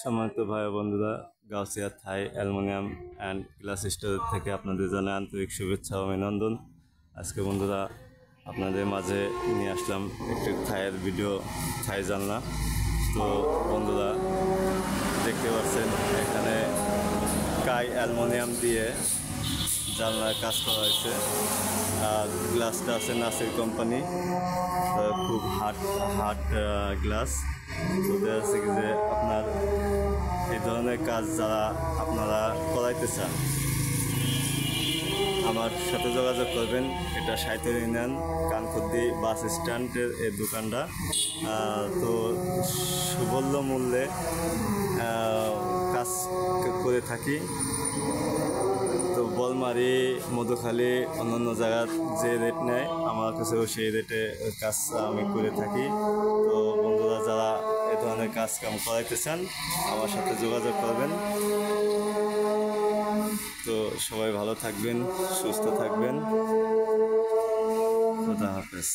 সম্মানিত ভাই বন্ধুরা, গাউসিয়া থাই অ্যালুমিনিয়াম অ্যান্ড গ্লাস স্টোর থেকে আপনাদের জানাই আন্তরিক শুভেচ্ছা ও অভিনন্দন। আজকে বন্ধুরা আপনাদের মাঝে নিয়ে আসলাম একটি থাইয়ের ভিডিও, থাই জানলা। তো বন্ধুরা দেখতে পাচ্ছেন এখানে কাই অ্যালুমিনিয়াম দিয়ে জানলার কাজ করা হয়েছে। আর গ্লাসটা আছে নাসির কোম্পানি, খুব হার্ড গ্লাস। তো দেখা যাচ্ছে কি যে আপনার এই ধরনের কাজ যারা আপনারা করাইতে চান আমার সাথে যোগাযোগ করবেন। এটা সাইতের ইউনিয়ন কানখুদ্দি বাস স্ট্যান্ডের এই দোকানটা। তো সুমূল্য মূল্যে কাজ করে থাকি। তো বলমারি, মধুখালী, অন্যান্য জায়গার যে রেট নেয় আমার কাছেও সেই রেটে কাজ আমি করে থাকি। তো বন্ধুরা যারা এ ধরনের কাজ কাম করাইতে চান আমার সাথে যোগাযোগ করবেন। তো সবাই ভালো থাকবেন, সুস্থ থাকবেন। খোদা হাফেজ।